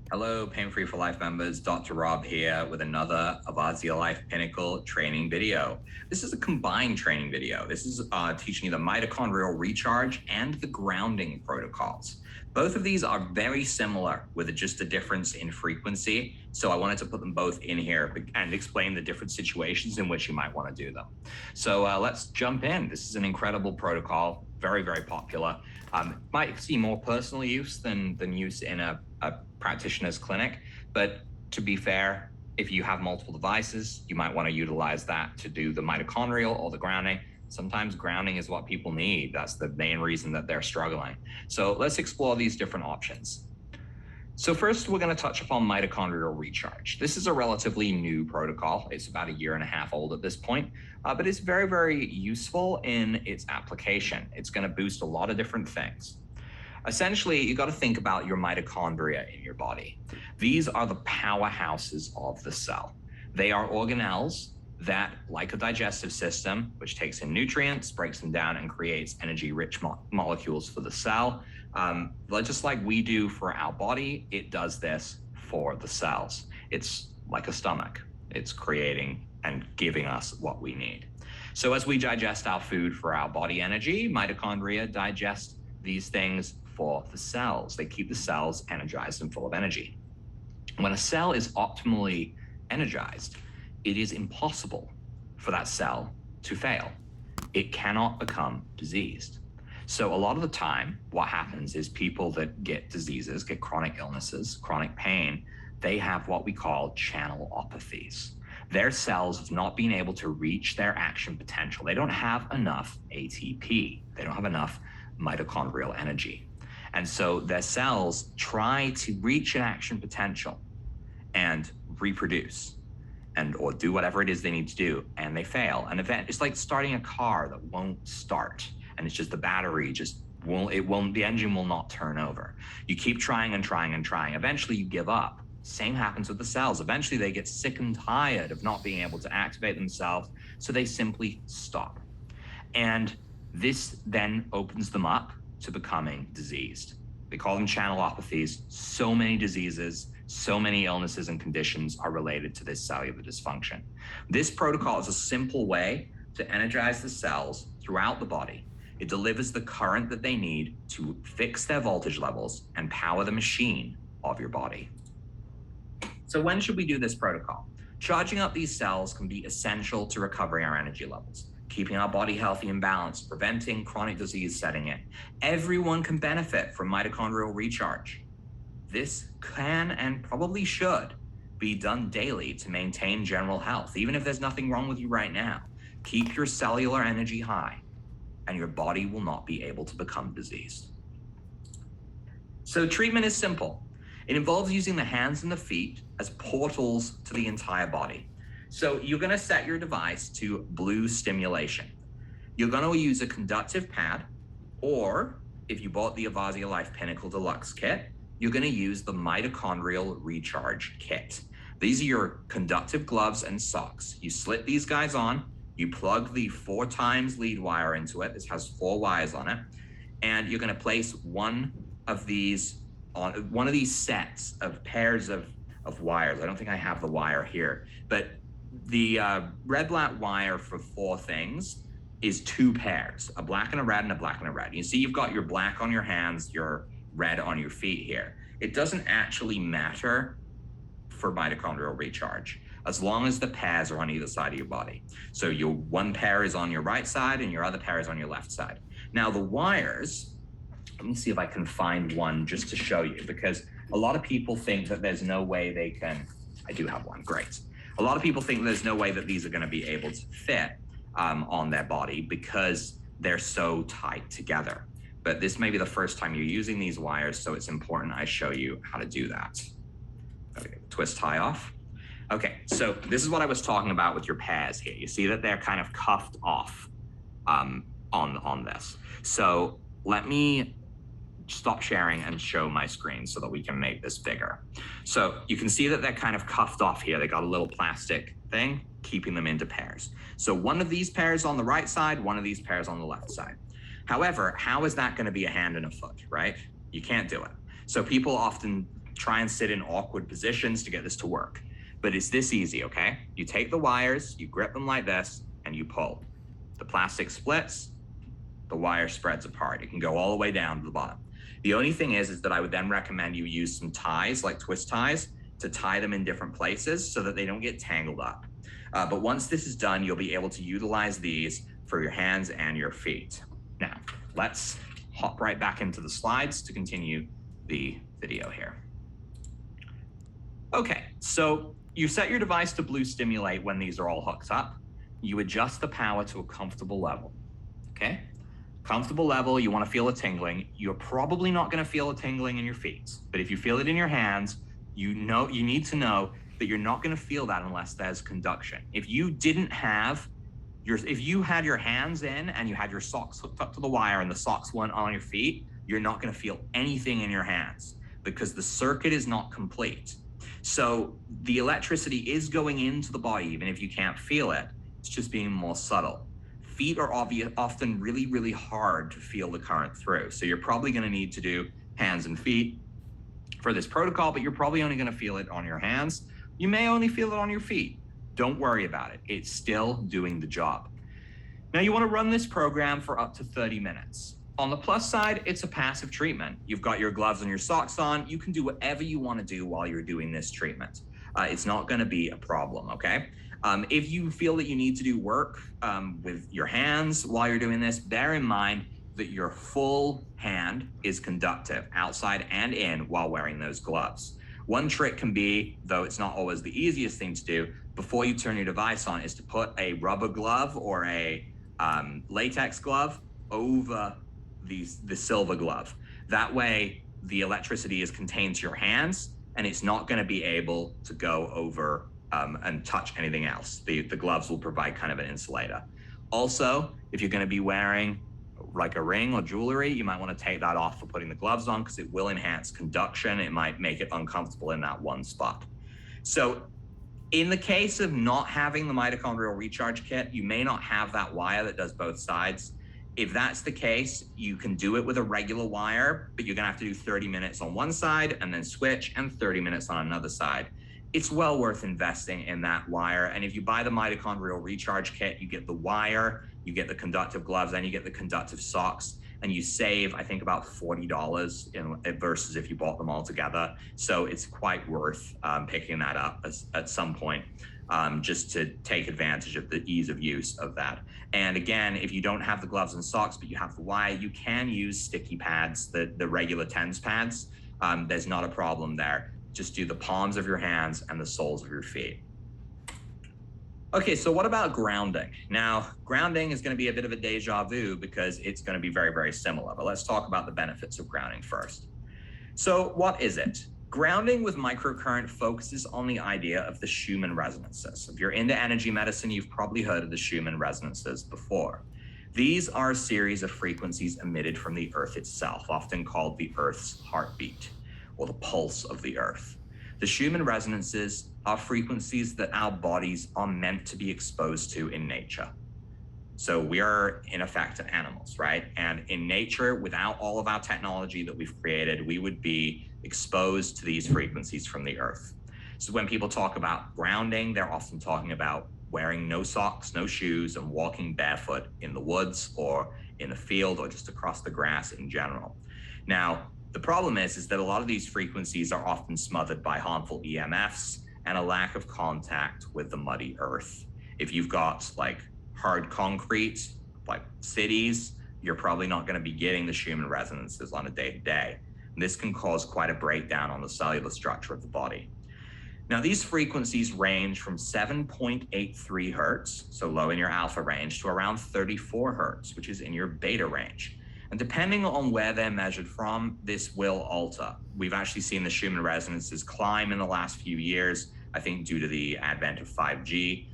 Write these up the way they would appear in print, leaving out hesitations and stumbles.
Hello, Pain Free for Life members. Dr. Rob here with another Avazia Life Pinnacle training video. This is a combined training video. This is teaching you the mitochondrial recharge and the grounding protocols. Both of these are very similar with just a difference in frequency. So I wanted to put them both in here and explain the different situations in which you might want to do them. So let's jump in. This is an incredible protocol, very, very popular. Might see more personal use than use in a practitioner's clinic, but to be fair, if you have multiple devices, you might want to utilize that to do the mitochondrial or the grounding. Sometimes grounding is what people need. That's the main reason that they're struggling. So let's explore these different options. So first, we're going to touch upon mitochondrial recharge. This is a relatively new protocol. It's about 1.5 years old at this point, but it's very, very useful in its application. It's going to boost a lot of different things. Essentially, you got to think about your mitochondria in your body. These are the powerhouses of the cell. They are organelles that, like a digestive system, which takes in nutrients, breaks them down, and creates energy-rich molecules for the cell. Just like we do for our body, it does this for the cells. It's like a stomach. It's creating and giving us what we need. So as we digest our food for our body energy, mitochondria digest these things for the cells. They keep the cells energized and full of energy. When a cell is optimally energized, it is impossible for that cell to fail. It cannot become diseased. So a lot of the time, what happens is people that get diseases, get chronic illnesses, chronic pain, they have what we call channelopathies. Their cells have not been able to reach their action potential. They don't have enough ATP. They don't have enough mitochondrial energy. And so their cells try to reach an action potential and reproduce or do whatever it is they need to do, and they fail. And it's like starting a car that won't start, and it's just the battery the engine will not turn over. You keep trying and trying and trying. Eventually you give up. Same happens with the cells. Eventually they get sick and tired of not being able to activate themselves, so they simply stop. And this then opens them up to becoming diseased. They call them channelopathies. So many diseases, so many illnesses and conditions are related to this cellular dysfunction. This protocol is a simple way to energize the cells throughout the body. It delivers the current that they need to fix their voltage levels and power the machine of your body. So when should we do this protocol? Charging up these cells can be essential to recovering our energy levels, keeping our body healthy and balanced, preventing chronic disease setting in. Everyone can benefit from mitochondrial recharge. This can and probably should be done daily to maintain general health. Even if there's nothing wrong with you right now, keep your cellular energy high and your body will not be able to become diseased. So treatment is simple. It involves using the hands and the feet as portals to the entire body. So you're going to set your device to blue stimulation. You're going to use a conductive pad, or if you bought the Avazia Life Pinnacle Deluxe kit, you're going to use the Mitochondrial Recharge kit. These are your conductive gloves and socks. You slip these guys on, you plug the 4 times lead wire into it. This has 4 wires on it. And you're going to place one of these sets of pairs of wires. I don't think I have the wire here, but the red black wire for 4 things is 2 pairs, a black and a red and a black and a red. You see you've got your black on your hands, your red on your feet here. It doesn't actually matter for mitochondrial recharge as long as the pairs are on either side of your body. So your one pair is on your right side and your other pair is on your left side. Now the wires, let me see if I can find one just to show you, because a lot of people think that there's no way they can, I do have one, great. A lot of people think there's no way that these are going to be able to fit on their body because they're so tight together. But this may be the first time you're using these wires, so it's important I show you how to do that. Gotta get the twist tie off. Okay, so this is what I was talking about with your pairs here. You see that they're kind of cuffed off on this. So let me stop sharing and show my screen so that we can make this bigger. So you can see that they're kind of cuffed off here. They got a little plastic thing keeping them into pairs. So one of these pairs on the right side, one of these pairs on the left side. However, how is that going to be a hand and a foot, right? You can't do it. So people often try and sit in awkward positions to get this to work. But it's this easy, okay? You take the wires, you grip them like this, and you pull. The plastic splits, the wire spreads apart. It can go all the way down to the bottom. The only thing is that I would then recommend you use some ties, like twist ties, to tie them in different places so that they don't get tangled up. But once this is done, you'll be able to utilize these for your hands and your feet. Now, let's hop right back into the slides to continue the video here. Okay, so you set your device to blue stimulate when these are all hooked up. You adjust the power to a comfortable level, okay? Comfortable level, you want to feel a tingling. You're probably not going to feel a tingling in your feet, but if you feel it in your hands, you need to know that you're not going to feel that unless there's conduction. If you had your hands in and you had your socks hooked up to the wire and the socks weren't on your feet, you're not going to feel anything in your hands because the circuit is not complete. So the electricity is going into the body, even if you can't feel it. It's just being more subtle. Feet are often really, really hard to feel the current through. So you're probably going to need to do hands and feet for this protocol, but you're probably only going to feel it on your hands. You may only feel it on your feet. Don't worry about it. It's still doing the job. Now you want to run this program for up to 30 minutes. On the plus side, it's a passive treatment. You've got your gloves and your socks on. You can do whatever you want to do while you're doing this treatment. It's not going to be a problem, okay? If you feel that you need to do work with your hands while you're doing this, bear in mind that your full hand is conductive outside and in while wearing those gloves. One trick can be, though it's not always the easiest thing to do, before you turn your device on, is to put a rubber glove or a latex glove over the silver glove. That way, the electricity is contained to your hands, and it's not going to be able to go over and touch anything else. The gloves will provide kind of an insulator. Also, if you're going to be wearing like a ring or jewelry, you might want to take that off for putting the gloves on because it will enhance conduction. It might make it uncomfortable in that one spot. So in the case of not having the mitochondrial recharge kit, you may not have that wire that does both sides. If that's the case, you can do it with a regular wire, but you're gonna have to do 30 minutes on one side and then switch and 30 minutes on another side. It's well worth investing in that wire. And if you buy the mitochondrial recharge kit, you get the wire, you get the conductive gloves, and you get the conductive socks, and you save, I think, about $40 versus if you bought them all together. So it's quite worth picking that up at some point, just to take advantage of the ease of use of that. And again, if you don't have the gloves and socks, but you have the wire, you can use sticky pads, the regular TENS pads. There's not a problem there. Just do the palms of your hands and the soles of your feet. Okay, so what about grounding? Now, grounding is going to be a bit of a deja vu because it's going to be very, very similar, but let's talk about the benefits of grounding first. So what is it? Grounding with microcurrent focuses on the idea of the Schumann resonances. If you're into energy medicine, you've probably heard of the Schumann resonances before. These are a series of frequencies emitted from the Earth itself, often called the Earth's heartbeat or the pulse of the Earth. The Schumann resonances are frequencies that our bodies are meant to be exposed to in nature. So we are, in effect, animals, right? And in nature, without all of our technology that we've created, we would be exposed to these frequencies from the Earth. So when people talk about grounding, they're often talking about wearing no socks, no shoes, and walking barefoot in the woods or in the field or just across the grass in general. Now, the problem is that a lot of these frequencies are often smothered by harmful EMFs and a lack of contact with the muddy earth. If you've got like hard concrete, like cities, you're probably not going to be getting the Schumann resonances on a day-to-day. This can cause quite a breakdown on the cellular structure of the body. Now, these frequencies range from 7.83 hertz, so low in your alpha range, to around 34 hertz, which is in your beta range. And depending on where they're measured from, this will alter. We've actually seen the Schumann resonances climb in the last few years, I think due to the advent of 5G.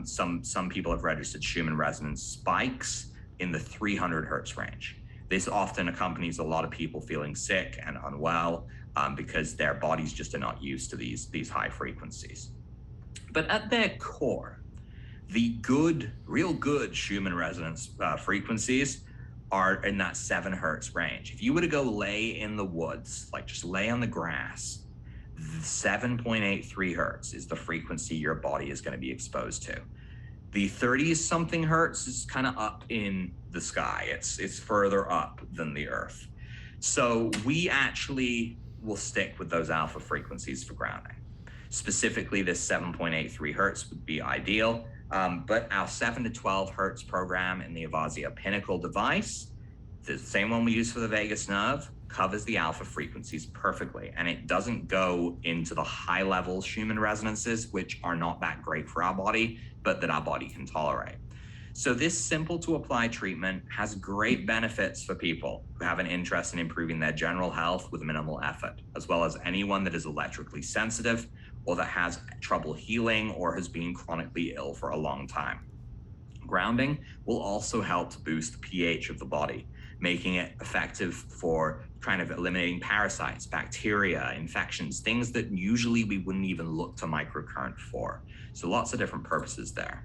Some people have registered Schumann resonance spikes in the 300 hertz range. This often accompanies a lot of people feeling sick and unwell because their bodies just are not used to these high frequencies. But at their core, the real good Schumann resonance frequencies are in that 7 hertz range. If you were to go lay in the woods, like just lay on the grass 7.83 hertz is the frequency your body is going to be exposed to. The 30 something hertz is kind of up in the sky. It's further up than the earth. So we actually will stick with those alpha frequencies for grounding. Specifically, this 7.83 hertz would be ideal, but our 7 to 12 hertz program in the Avazia Pinnacle device, the same one we use for the vagus nerve, covers the alpha frequencies perfectly, and it doesn't go into the high level Schumann resonances, which are not that great for our body, but that our body can tolerate. So this simple to apply treatment has great benefits for people who have an interest in improving their general health with minimal effort, as well as anyone that is electrically sensitive or that has trouble healing or has been chronically ill for a long time. Grounding will also help to boost the pH of the body, making it effective for kind of eliminating parasites, bacteria, infections, things that usually we wouldn't even look to microcurrent for. So lots of different purposes there.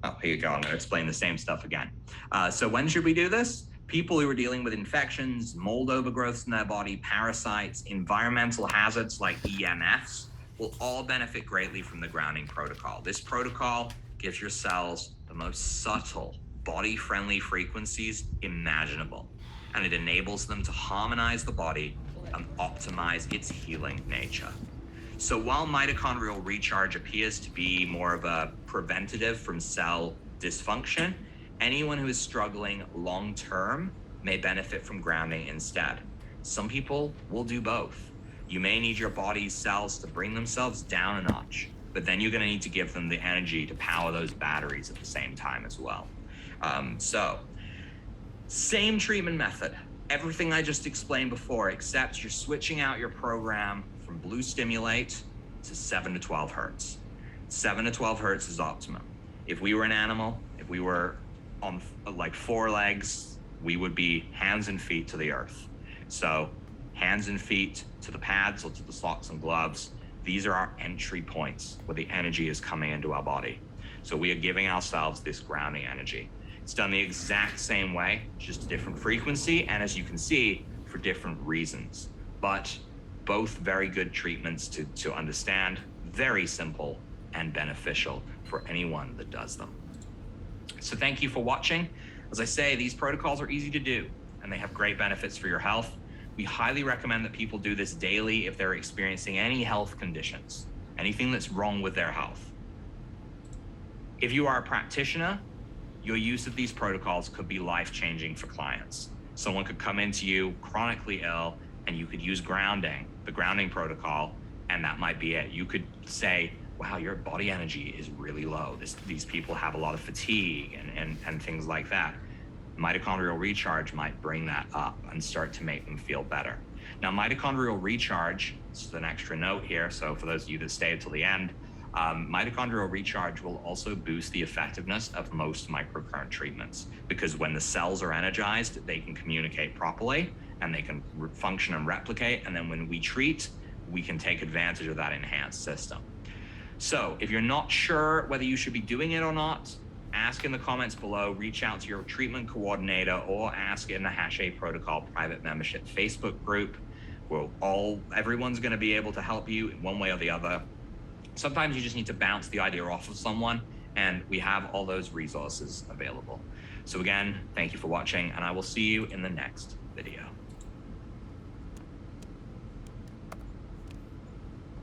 Oh, here you go. I'm going to explain the same stuff again. So when should we do this? People who are dealing with infections, mold overgrowths in their body, parasites, environmental hazards like EMFs will all benefit greatly from the grounding protocol. This protocol gives your cells the most subtle, body-friendly frequencies imaginable, and it enables them to harmonize the body and optimize its healing nature. So while mitochondrial recharge appears to be more of a preventative from cell dysfunction, anyone who is struggling long-term may benefit from grounding instead. Some people will do both. You may need your body's cells to bring themselves down a notch, but then you're going to need to give them the energy to power those batteries at the same time as well. So same treatment method, everything I just explained before, except you're switching out your program from blue stimulate to 7 to 12 hertz. 7 to 12 hertz is optimum. If we were an animal, if we were on like 4 legs, we would be hands and feet to the earth. So hands and feet to the pads or to the socks and gloves. These are our entry points where the energy is coming into our body. So we are giving ourselves this grounding energy. It's done the exact same way, just a different frequency, and as you can see, for different reasons. But both very good treatments to understand, very simple and beneficial for anyone that does them. So thank you for watching. As I say, these protocols are easy to do, and they have great benefits for your health. We highly recommend that people do this daily if they're experiencing any health conditions, anything that's wrong with their health. If you are a practitioner, your use of these protocols could be life-changing for clients. Someone could come into you chronically ill, and you could use grounding, the grounding protocol, and that might be it. You could say, wow, your body energy is really low. These people have a lot of fatigue and things like that. Mitochondrial recharge might bring that up and start to make them feel better. Now, mitochondrial recharge, this is an extra note here, so for those of you that stay until the end, mitochondrial recharge will also boost the effectiveness of most microcurrent treatments, because when the cells are energized, they can communicate properly and they can function and replicate. And then when we treat, we can take advantage of that enhanced system. So if you're not sure whether you should be doing it or not, ask in the comments below, reach out to your treatment coordinator, or ask in the #A Protocol private membership Facebook group. Everyone's going to be able to help you in one way or the other. Sometimes you just need to bounce the idea off of someone, and we have all those resources available. So again, thank you for watching, and I will see you in the next video.